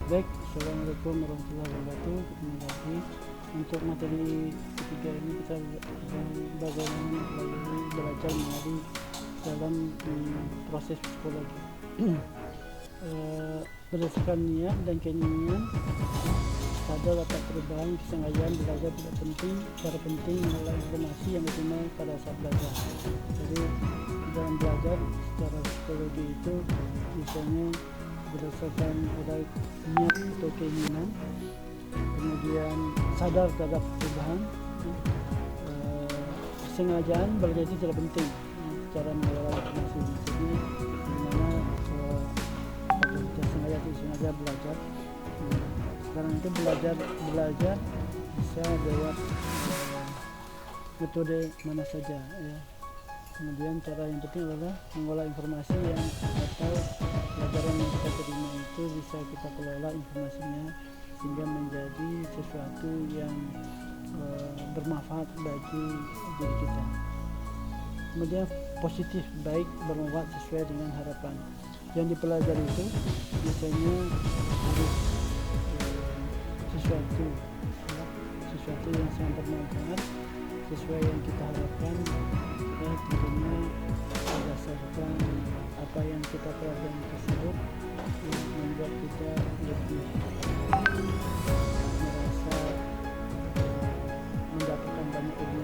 baik. Assalamualaikum warahmatullahi wabarakatuh. Ketemu lagi untuk materi ketiga ini kita bagaimana belajar mengenali dalam proses psikologi. Berdasarkan niat dan keinginan, sadar atas perubahan, kesengajaan belajar tidak penting. Cara penting mengolah informasi yang diterima pada saat belajar. Jadi dalam belajar secara psikologi itu misalnya berdasarkan ada niat atau keinginan, kemudian sadar terhadap perubahan, kesengajaan belajar itu tidak penting. Cara mengelola informasi maksudnya dimana kita sengaja belajar. Sekarang itu belajar bisa lewat metode mana saja ya. Kemudian cara yang penting adalah mengolah informasi yang atau pelajaran yang kita terima itu bisa kita kelola informasinya sehingga menjadi sesuatu yang bermanfaat bagi diri kita. Kemudian positif, baik, bermanfaat sesuai dengan harapan. Yang dipelajari itu biasanya harus sesuatu yang sangat bermanfaat sesuai yang kita harapkan, ya, tentunya berdasarkan apa yang kita pelajari tersebut yang membuat kita lebih merasa mendapatkan banyak ilmu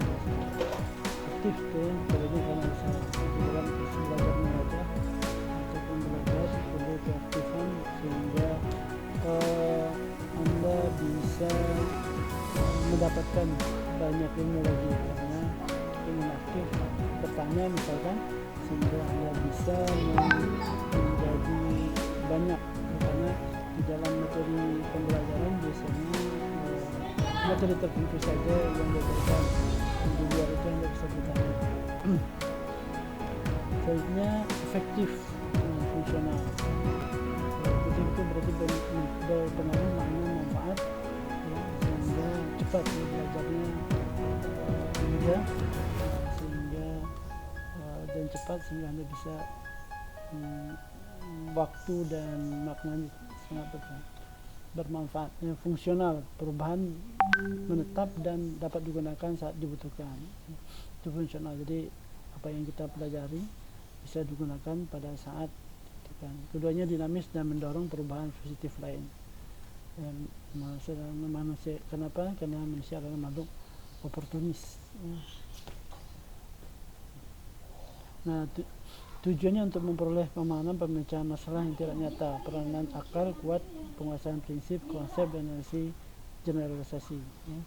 aktif kalau ini karena dalam belajar mengajar ataupun belajar perlu keaktifan sehingga Anda bisa mendapatkan banyak ilmu lagi karena ingin aktif bertanya misalkan sehingga Anda bisa menjadi banyak karena di dalam materi pembelajaran biasanya materi tertentu saja yang diberikan di luar itu Anda bisa bertanya. Selanjutnya efektif dan fungsional. Itu berarti berpengaruh makna manfaat ya, sehingga cepat belajarnya mudah sehingga dan cepat sehingga Anda bisa waktu dan maknanya sangat bermanfaat, fungsional, perubahan menetap dan dapat digunakan saat dibutuhkan. Itu fungsional, jadi apa yang kita pelajari bisa digunakan pada saat keduanya dinamis dan mendorong perubahan positif lain. Manusia, kenapa? Karena manusia adalah makhluk oportunis. Nah, tujuannya untuk memperoleh pemahaman pemecahan masalah yang tidak nyata, peranan akal kuat, penguasaan prinsip, konsep, dan analisis generalisasi. Ya.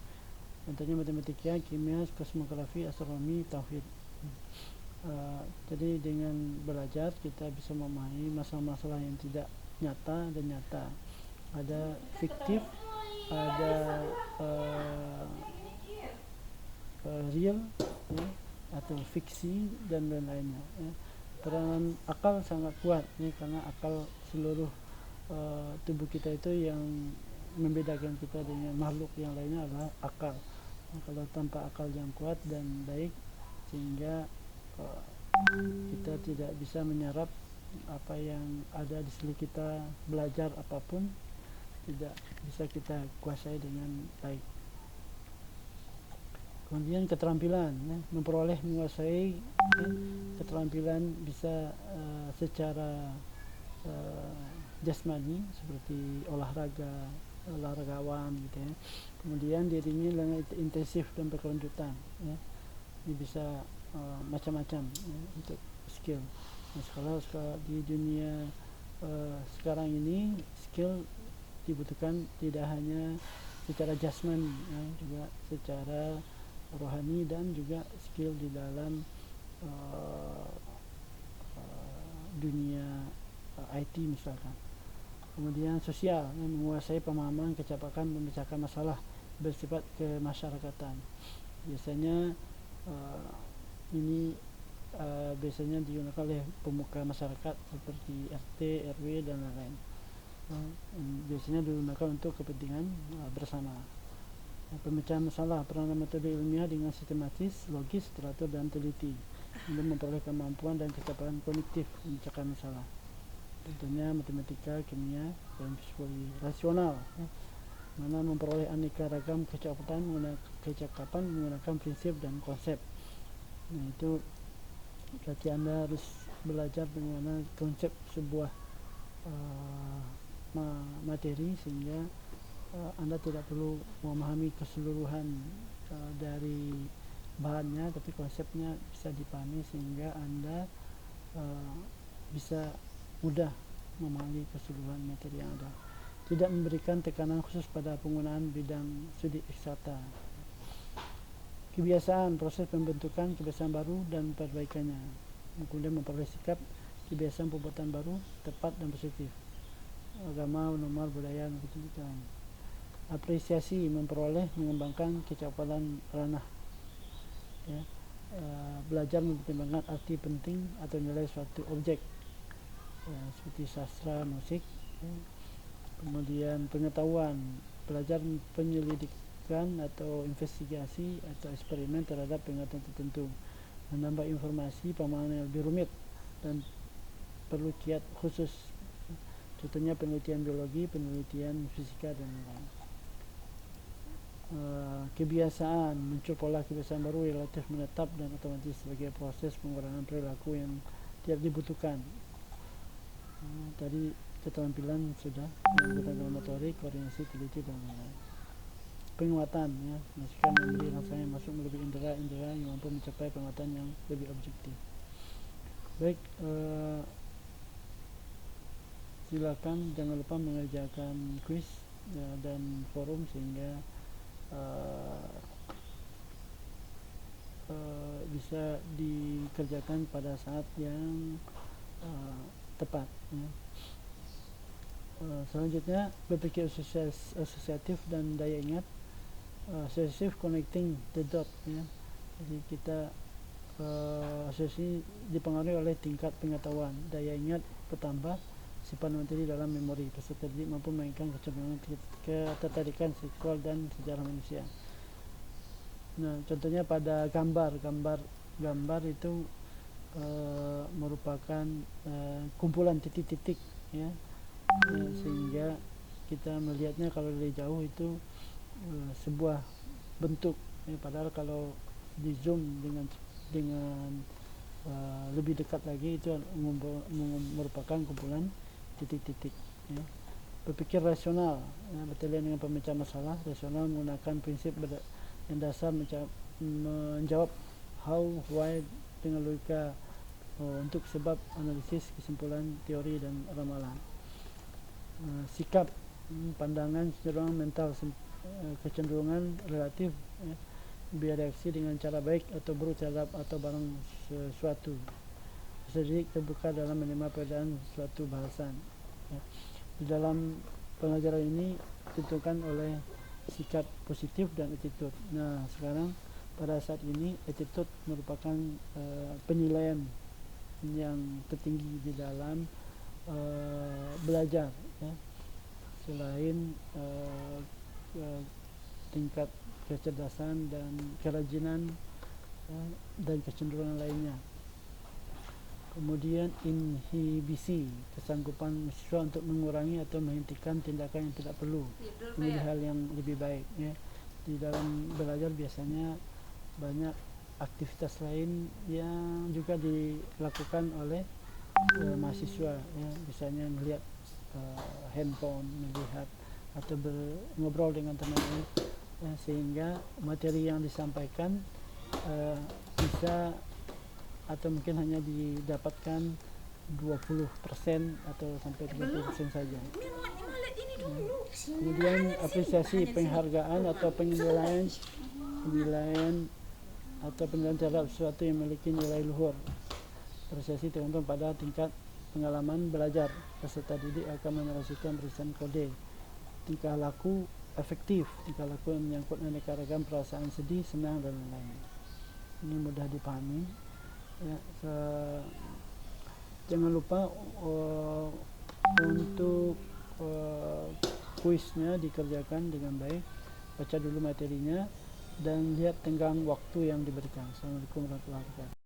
Contohnya matematika, kimia, kosmografi, astronomi, tauhid. Jadi dengan belajar kita bisa memahami masalah-masalah yang tidak nyata dan nyata. Ada fiktif, ada real, ya, atau fiksi dan lain-lainnya. Ya. Peranan akal sangat kuat, ya, karena akal seluruh tubuh kita itu yang membedakan kita dengan makhluk yang lainnya adalah akal. Nah, kalau tanpa akal yang kuat dan baik sehingga kita tidak bisa menyerap apa yang ada di seluruh kita, belajar apapun tidak bisa kita kuasai dengan baik. Kemudian keterampilan, ya, memperoleh menguasai, ya, keterampilan bisa secara jasmani seperti olahragawan gitu ya. Kemudian dirinya intensif dan berkelanjutan, ya. Ini bisa macam-macam, ya, untuk skill. Nah, kalau di dunia sekarang ini skill dibutuhkan tidak hanya secara jasmani, ya, juga secara rohani dan juga skill di dalam dunia IT misalkan. Kemudian sosial, ya, menguasai pemahaman, kecepatan memecahkan masalah bersifat kemasyarakatan. Biasanya ini biasanya digunakan oleh pemuka masyarakat seperti RT, RW dan lain-lain. Biasanya digunakan untuk kepentingan bersama. Pemecahan masalah, peranan metode ilmiah dengan sistematis, logis, teratur dan teliti untuk memperoleh kemampuan dan kecepatan kognitif memecahkan masalah. Contohnya matematika, kimia, dan psikologi. Rasional, ya, mana memperoleh aneka ragam kecakapan menggunakan prinsip dan konsep. Nah, itu berarti Anda harus belajar bagaimana konsep sebuah materi, sehingga Anda tidak perlu memahami keseluruhan dari bahannya, tapi konsepnya bisa dipahami sehingga Anda bisa mudah memahami keseluruhan materi yang ada. Tidak memberikan tekanan khusus pada penggunaan bidang studi eksakta. Kebiasaan, proses pembentukan kebiasaan baru dan perbaikannya. Kemudian memperoleh sikap, kebiasaan pembuatan baru, tepat dan positif. Agama, normal, budaya, dan kebijakan. Apresiasi, memperoleh, mengembangkan kecakapan ranah. Ya. Belajar mempertimbangkan arti penting atau nilai suatu objek, seperti sastra, musik. Ya. Kemudian pengetahuan, belajar penyelidikan atau investigasi atau eksperimen terhadap pengetahuan tertentu, menambah informasi pemahaman yang lebih rumit dan perlu kiat khusus. Contohnya penelitian biologi, penelitian fisika, dan lain-lain. Kebiasaan, muncul pola kebiasaan baru relatif menetap dan otomatis sebagai proses pengurangan perilaku yang tidak dibutuhkan. Tadi keterampilan sudah, menggunakan motorik, koordinasi, teliti, dan lain-lain. Penguatan, ya, masukan memberi rasanya masuk melalui indera-indera yang mampu mencapai penguatan yang lebih objektif. Baik, silakan jangan lupa mengerjakan kuis dan forum sehingga bisa dikerjakan pada saat yang tepat, ya. Selanjutnya berpikir asosiatif dan daya ingat. Associative connecting the dot, ya. Jadi kita asosiasi dipengaruhi oleh tingkat pengetahuan, daya ingat bertambah, sifat materi dalam memori. Peserta didik mampu memainkan kecenderungan ketertarikan seksual dan sejarah manusia. Nah, contohnya pada gambar itu merupakan kumpulan titik-titik, ya. Sehingga kita melihatnya kalau dari jauh itu sebuah bentuk, ya. Padahal kalau di zoom dengan lebih dekat lagi itu merupakan kumpulan titik-titik, ya. Berpikir rasional, ya, bertalian dengan pemecahan masalah. Rasional menggunakan prinsip yang dasar menjawab how, why dengan logika untuk sebab, analisis, kesimpulan, teori, dan ramalan. Sikap, pandangan, kecenderungan mental, kecenderungan relatif, ya, bereaksi dengan cara baik atau buruk terhadap atau barang sesuatu. Peserta terbuka dalam menerima perbedaan suatu bahasan, ya. Di dalam pelajaran ini ditentukan oleh sikap positif dan attitude. Nah, sekarang pada saat ini attitude merupakan penilaian yang tertinggi di dalam belajar, ya. Selain tingkat kecerdasan dan kerajinan dan kecenderungan lainnya. Kemudian inhibisi, kesanggupan mahasiswa untuk mengurangi atau menghentikan tindakan yang tidak perlu, memilih hal yang lebih baik, ya. Di dalam belajar biasanya banyak aktivitas lain yang juga dilakukan oleh mahasiswa, ya. Misalnya melihat handphone, melihat atau ngobrol dengan teman lain, ya, sehingga materi yang disampaikan bisa atau mungkin hanya didapatkan 20% atau sampai 30% saja. Kemudian apresiasi, penghargaan atau penilaian terhadap sesuatu yang memiliki nilai luhur. Apresiasi tergantung pada tingkat pengalaman belajar. Peserta didik akan menarasikan barisan kode. Tingkah laku efektif, tingkah laku yang menyangkut aneka ragam perasaan sedih, senang, dan lain-lain. Ini mudah dipahami, ya. Jangan lupa untuk kuisnya dikerjakan dengan baik. Baca dulu materinya dan lihat tenggang waktu yang diberikan. Assalamualaikum warahmatullahi wabarakatuh.